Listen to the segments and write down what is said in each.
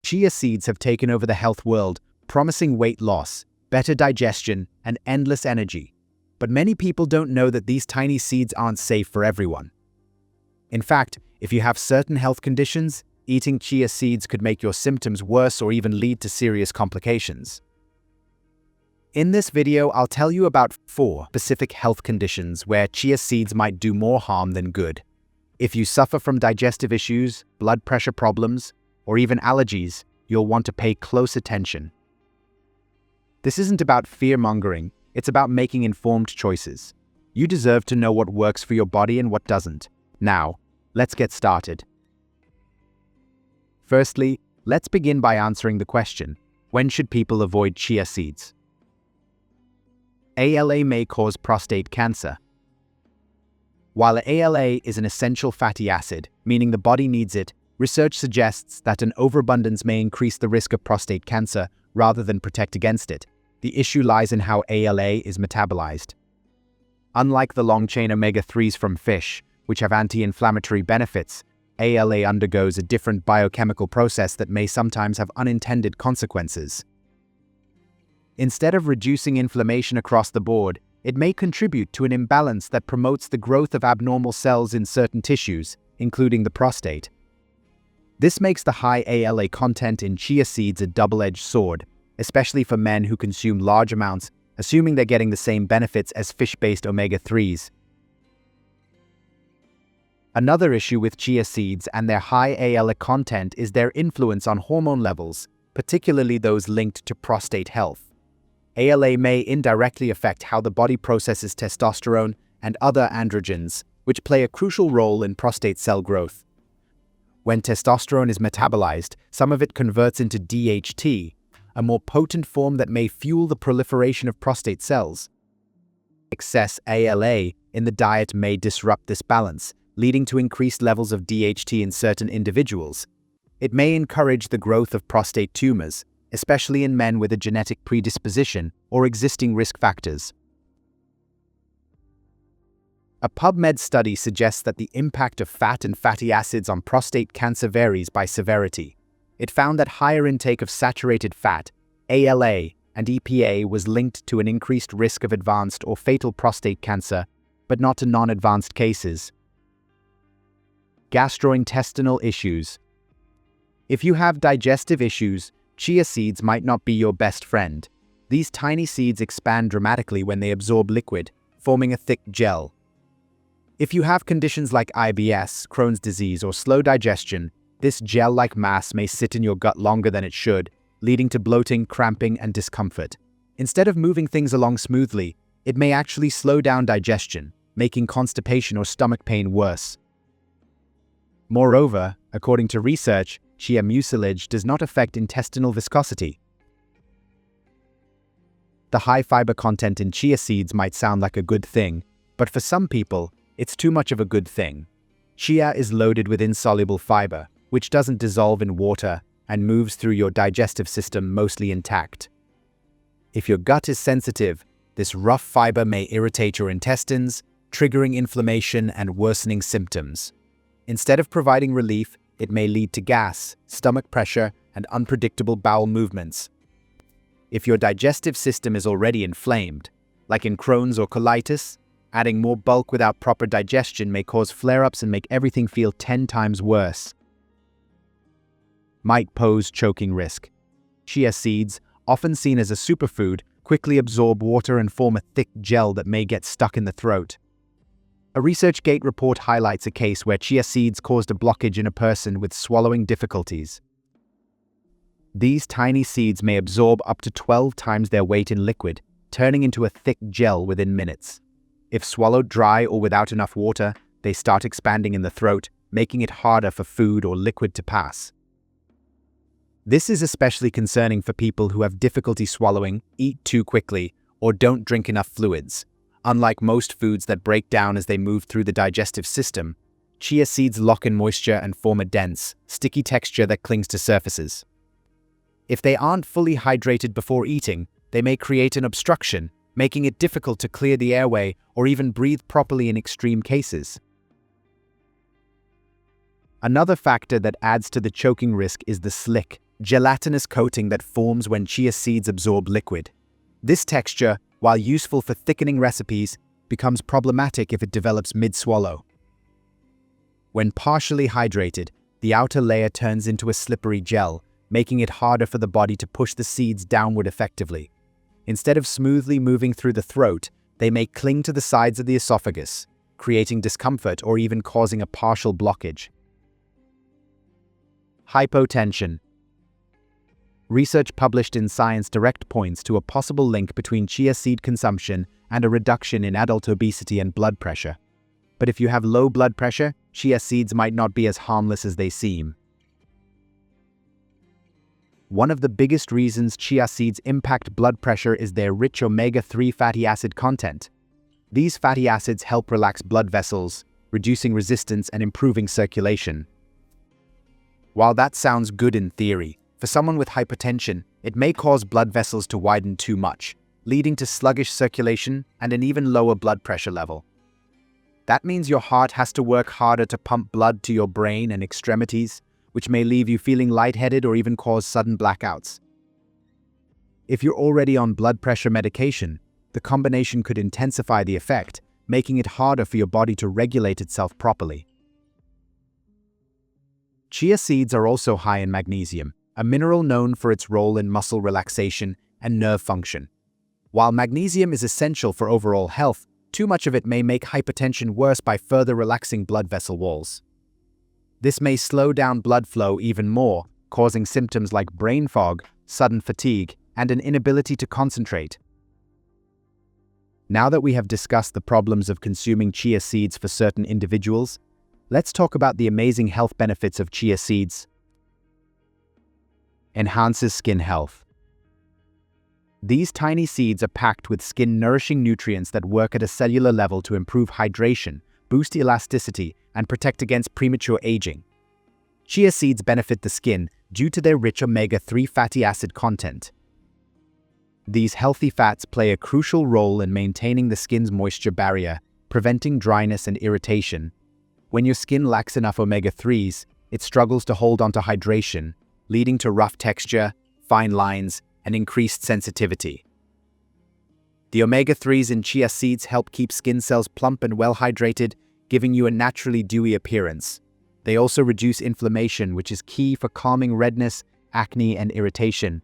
chia seeds have taken over the health world, promising weight loss, better digestion, and endless energy. But many people don't know that these tiny seeds aren't safe for everyone. In fact, if you have certain health conditions, eating chia seeds could make your symptoms worse or even lead to serious complications. In this video, I'll tell you about 4 specific health conditions where chia seeds might do more harm than good. If you suffer from digestive issues, blood pressure problems, or even allergies, you'll want to pay close attention. This isn't about fear-mongering, it's about making informed choices. You deserve to know what works for your body and what doesn't. Now, let's get started. Firstly, let's begin by answering the question, when should people avoid chia seeds? ALA may cause prostate cancer. While ALA is an essential fatty acid, meaning the body needs it, research suggests that an overabundance may increase the risk of prostate cancer rather than protect against it. The issue lies in how ALA is metabolized. Unlike the long-chain omega-3s from fish, which have anti-inflammatory benefits, ALA undergoes a different biochemical process that may sometimes have unintended consequences. Instead of reducing inflammation across the board, it may contribute to an imbalance that promotes the growth of abnormal cells in certain tissues, including the prostate. This makes the high ALA content in chia seeds a double-edged sword, especially for men who consume large amounts, assuming they're getting the same benefits as fish-based omega-3s. Another issue with chia seeds and their high ALA content is their influence on hormone levels, particularly those linked to prostate health. ALA may indirectly affect how the body processes testosterone and other androgens, which play a crucial role in prostate cell growth. When testosterone is metabolized, some of it converts into DHT, a more potent form that may fuel the proliferation of prostate cells. Excess ALA in the diet may disrupt this balance, leading to increased levels of DHT in certain individuals. It may encourage the growth of prostate tumors, especially in men with a genetic predisposition or existing risk factors. A PubMed study suggests that the impact of fat and fatty acids on prostate cancer varies by severity. It found that higher intake of saturated fat, ALA, and EPA was linked to an increased risk of advanced or fatal prostate cancer, but not to non-advanced cases. Gastrointestinal issues. If you have digestive issues, chia seeds might not be your best friend. These tiny seeds expand dramatically when they absorb liquid, forming a thick gel. If you have conditions like IBS, Crohn's disease, or slow digestion, this gel-like mass may sit in your gut longer than it should, leading to bloating, cramping, and discomfort. Instead of moving things along smoothly, it may actually slow down digestion, making constipation or stomach pain worse. Moreover, according to research, chia mucilage does not affect intestinal viscosity. The high fiber content in chia seeds might sound like a good thing, but for some people, it's too much of a good thing. Chia is loaded with insoluble fiber, which doesn't dissolve in water and moves through your digestive system mostly intact. If your gut is sensitive, this rough fiber may irritate your intestines, triggering inflammation and worsening symptoms. Instead of providing relief, it may lead to gas, stomach pressure, and unpredictable bowel movements. If your digestive system is already inflamed, like in Crohn's or colitis, adding more bulk without proper digestion may cause flare-ups and make everything feel 10 times worse. Might pose choking risk. Chia seeds, often seen as a superfood, quickly absorb water and form a thick gel that may get stuck in the throat. A ResearchGate report highlights a case where chia seeds caused a blockage in a person with swallowing difficulties. These tiny seeds may absorb up to 12 times their weight in liquid, turning into a thick gel within minutes. If swallowed dry or without enough water, they start expanding in the throat, making it harder for food or liquid to pass. This is especially concerning for people who have difficulty swallowing, eat too quickly, or don't drink enough fluids. Unlike most foods that break down as they move through the digestive system, chia seeds lock in moisture and form a dense, sticky texture that clings to surfaces. If they aren't fully hydrated before eating, they may create an obstruction, making it difficult to clear the airway or even breathe properly in extreme cases. Another factor that adds to the choking risk is the slick, gelatinous coating that forms when chia seeds absorb liquid. This texture, while useful for thickening recipes, becomes problematic if it develops mid-swallow. When partially hydrated, the outer layer turns into a slippery gel, making it harder for the body to push the seeds downward effectively. Instead of smoothly moving through the throat, they may cling to the sides of the esophagus, creating discomfort or even causing a partial blockage. Hypotension. Research published in Science Direct points to a possible link between chia seed consumption and a reduction in adult obesity and blood pressure. But if you have low blood pressure, chia seeds might not be as harmless as they seem. One of the biggest reasons chia seeds impact blood pressure is their rich omega-3 fatty acid content. These fatty acids help relax blood vessels, reducing resistance and improving circulation. While that sounds good in theory, for someone with hypertension, it may cause blood vessels to widen too much, leading to sluggish circulation and an even lower blood pressure level. That means your heart has to work harder to pump blood to your brain and extremities, which may leave you feeling lightheaded or even cause sudden blackouts. If you're already on blood pressure medication, the combination could intensify the effect, making it harder for your body to regulate itself properly. Chia seeds are also high in magnesium, a mineral known for its role in muscle relaxation and nerve function. While magnesium is essential for overall health, too much of it may make hypertension worse by further relaxing blood vessel walls. This may slow down blood flow even more, causing symptoms like brain fog, sudden fatigue, and an inability to concentrate. Now that we have discussed the problems of consuming chia seeds for certain individuals, let's talk about the amazing health benefits of chia seeds. Enhances skin health. These tiny seeds are packed with skin-nourishing nutrients that work at a cellular level to improve hydration, boost elasticity, and protect against premature aging. Chia seeds benefit the skin due to their rich omega-3 fatty acid content. These healthy fats play a crucial role in maintaining the skin's moisture barrier, preventing dryness and irritation. When your skin lacks enough omega-3s, it struggles to hold onto hydration, leading to rough texture, fine lines, and increased sensitivity. The omega-3s in chia seeds help keep skin cells plump and well hydrated, giving you a naturally dewy appearance. They also reduce inflammation, which is key for calming redness, acne, and irritation.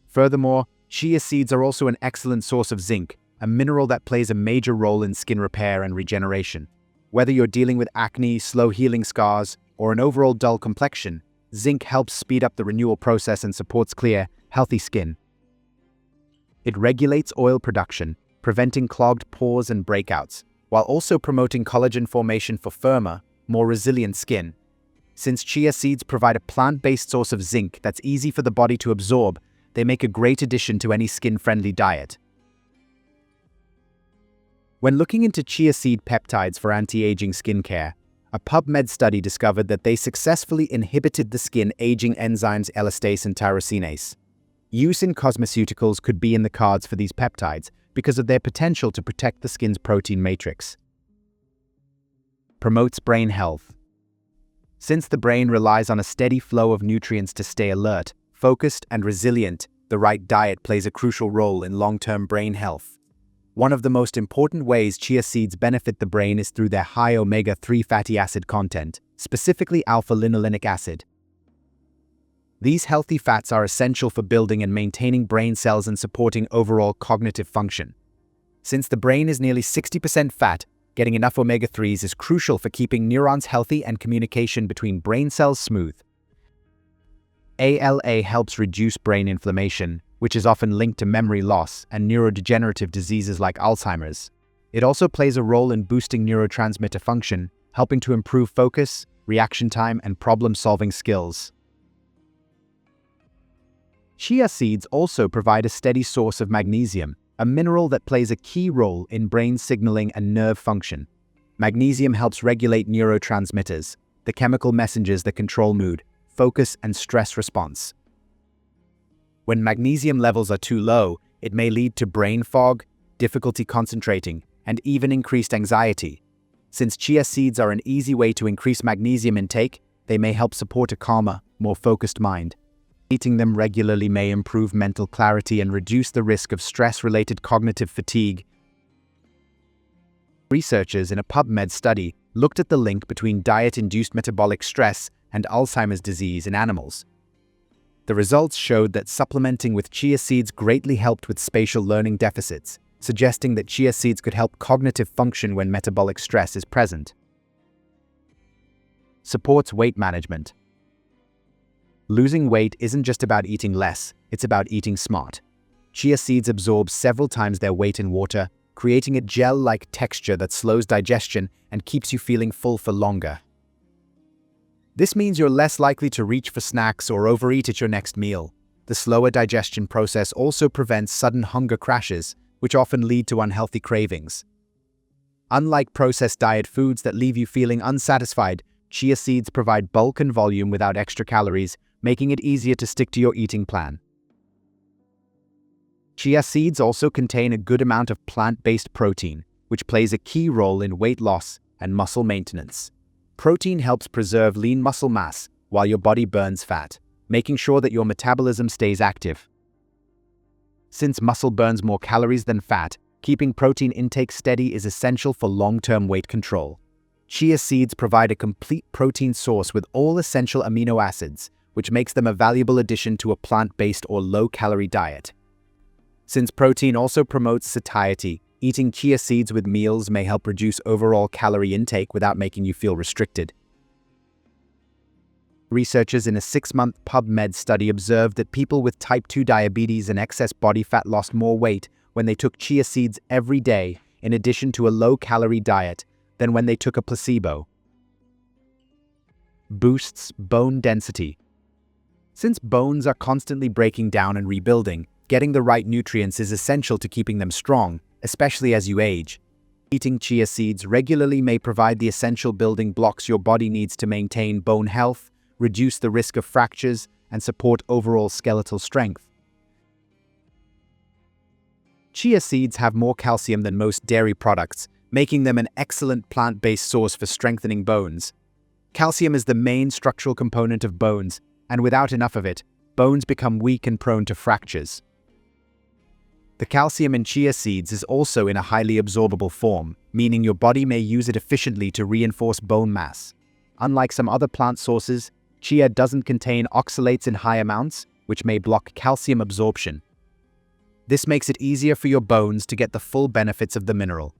Furthermore, chia seeds are also an excellent source of zinc, a mineral that plays a major role in skin repair and regeneration. Whether you're dealing with acne, slow-healing scars, or an overall dull complexion, zinc helps speed up the renewal process and supports clear, healthy skin. It regulates oil production, preventing clogged pores and breakouts, while also promoting collagen formation for firmer, more resilient skin. Since chia seeds provide a plant-based source of zinc that's easy for the body to absorb, they make a great addition to any skin-friendly diet. When looking into chia seed peptides for anti-aging skincare, a PubMed study discovered that they successfully inhibited the skin-aging enzymes elastase and tyrosinase. Use in cosmeceuticals could be in the cards for these peptides because of their potential to protect the skin's protein matrix. Promotes brain health. Since the brain relies on a steady flow of nutrients to stay alert, focused, and resilient, the right diet plays a crucial role in long-term brain health. One of the most important ways chia seeds benefit the brain is through their high omega-3 fatty acid content, specifically alpha-linolenic acid. These healthy fats are essential for building and maintaining brain cells and supporting overall cognitive function. Since the brain is nearly 60% fat, getting enough omega-3s is crucial for keeping neurons healthy and communication between brain cells smooth. ALA helps reduce brain inflammation, which is often linked to memory loss and neurodegenerative diseases like Alzheimer's. It also plays a role in boosting neurotransmitter function, helping to improve focus, reaction time, and problem-solving skills. Chia seeds also provide a steady source of magnesium, a mineral that plays a key role in brain signaling and nerve function. Magnesium helps regulate neurotransmitters, the chemical messengers that control mood, focus, and stress response. When magnesium levels are too low, it may lead to brain fog, difficulty concentrating, and even increased anxiety. Since chia seeds are an easy way to increase magnesium intake, they may help support a calmer, more focused mind. Eating them regularly may improve mental clarity and reduce the risk of stress-related cognitive fatigue. Researchers in a PubMed study looked at the link between diet-induced metabolic stress and Alzheimer's disease in animals. The results showed that supplementing with chia seeds greatly helped with spatial learning deficits, suggesting that chia seeds could help cognitive function when metabolic stress is present. Supports weight management. Losing weight isn't just about eating less, it's about eating smart. Chia seeds absorb several times their weight in water, creating a gel-like texture that slows digestion and keeps you feeling full for longer. This means you're less likely to reach for snacks or overeat at your next meal. The slower digestion process also prevents sudden hunger crashes, which often lead to unhealthy cravings. Unlike processed diet foods that leave you feeling unsatisfied, chia seeds provide bulk and volume without extra calories, making it easier to stick to your eating plan. Chia seeds also contain a good amount of plant-based protein, which plays a key role in weight loss and muscle maintenance. Protein helps preserve lean muscle mass while your body burns fat, making sure that your metabolism stays active. Since muscle burns more calories than fat, keeping protein intake steady is essential for long-term weight control. Chia seeds provide a complete protein source with all essential amino acids, which makes them a valuable addition to a plant-based or low-calorie diet. Since protein also promotes satiety, eating chia seeds with meals may help reduce overall calorie intake without making you feel restricted. Researchers in a 6-month PubMed study observed that people with type 2 diabetes and excess body fat lost more weight when they took chia seeds every day, in addition to a low-calorie diet, than when they took a placebo. Boosts bone density. Since bones are constantly breaking down and rebuilding, getting the right nutrients is essential to keeping them strong, especially as you age. Eating chia seeds regularly may provide the essential building blocks your body needs to maintain bone health, reduce the risk of fractures, and support overall skeletal strength. Chia seeds have more calcium than most dairy products, making them an excellent plant-based source for strengthening bones. Calcium is the main structural component of bones, and without enough of it, bones become weak and prone to fractures. The calcium in chia seeds is also in a highly absorbable form, meaning your body may use it efficiently to reinforce bone mass. Unlike some other plant sources, chia doesn't contain oxalates in high amounts, which may block calcium absorption. This makes it easier for your bones to get the full benefits of the mineral.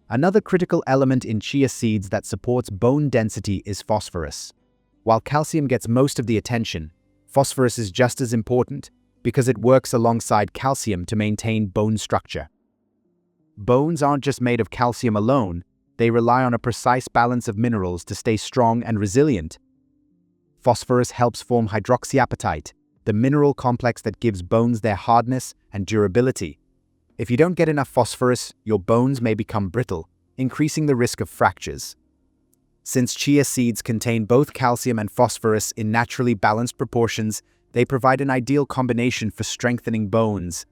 Another critical element in chia seeds that supports bone density is phosphorus. While calcium gets most of the attention, phosphorus is just as important because it works alongside calcium to maintain bone structure. Bones aren't just made of calcium alone, they rely on a precise balance of minerals to stay strong and resilient. Phosphorus helps form hydroxyapatite, the mineral complex that gives bones their hardness and durability. If you don't get enough phosphorus, your bones may become brittle, increasing the risk of fractures. Since chia seeds contain both calcium and phosphorus in naturally balanced proportions, they provide an ideal combination for strengthening bones.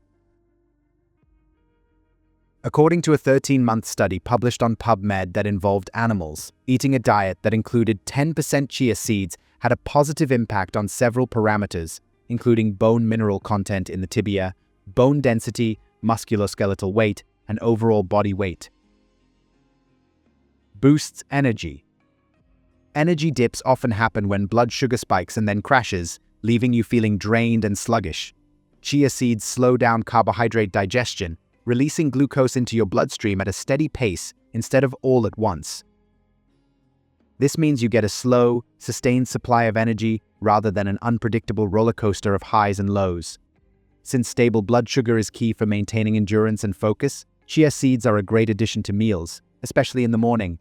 According to a 13-month study published on PubMed that involved animals, eating a diet that included 10% chia seeds had a positive impact on several parameters, including bone mineral content in the tibia, bone density, musculoskeletal weight, and overall body weight. Boosts energy. Energy dips often happen when blood sugar spikes and then crashes, leaving you feeling drained and sluggish. Chia seeds slow down carbohydrate digestion, releasing glucose into your bloodstream at a steady pace instead of all at once. This means you get a slow, sustained supply of energy rather than an unpredictable roller coaster of highs and lows. Since stable blood sugar is key for maintaining endurance and focus, chia seeds are a great addition to meals, especially in the morning.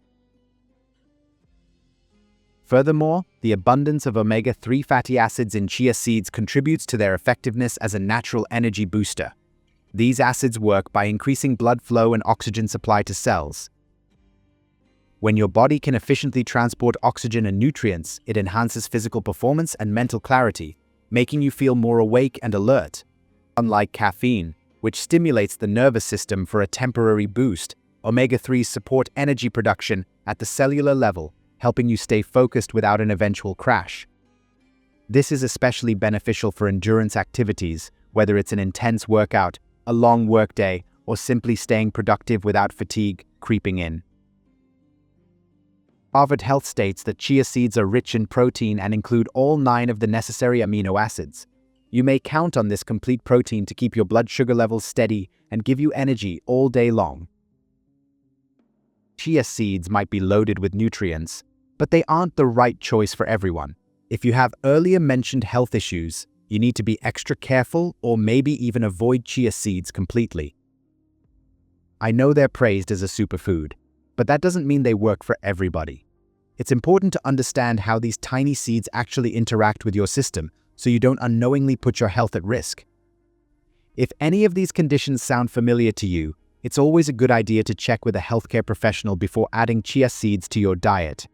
Furthermore, the abundance of omega-3 fatty acids in chia seeds contributes to their effectiveness as a natural energy booster. These acids work by increasing blood flow and oxygen supply to cells. When your body can efficiently transport oxygen and nutrients, it enhances physical performance and mental clarity, making you feel more awake and alert. Unlike caffeine, which stimulates the nervous system for a temporary boost, omega-3s support energy production at the cellular level, helping you stay focused without an eventual crash. This is especially beneficial for endurance activities, whether it's an intense workout, a long workday, or simply staying productive without fatigue creeping in. Harvard Health states that chia seeds are rich in protein and include all 9 of the necessary amino acids. You may count on this complete protein to keep your blood sugar levels steady and give you energy all day long. Chia seeds might be loaded with nutrients, but they aren't the right choice for everyone. If you have earlier mentioned health issues, you need to be extra careful or maybe even avoid chia seeds completely. I know they're praised as a superfood, but that doesn't mean they work for everybody. It's important to understand how these tiny seeds actually interact with your system so you don't unknowingly put your health at risk. If any of these conditions sound familiar to you, it's always a good idea to check with a healthcare professional before adding chia seeds to your diet.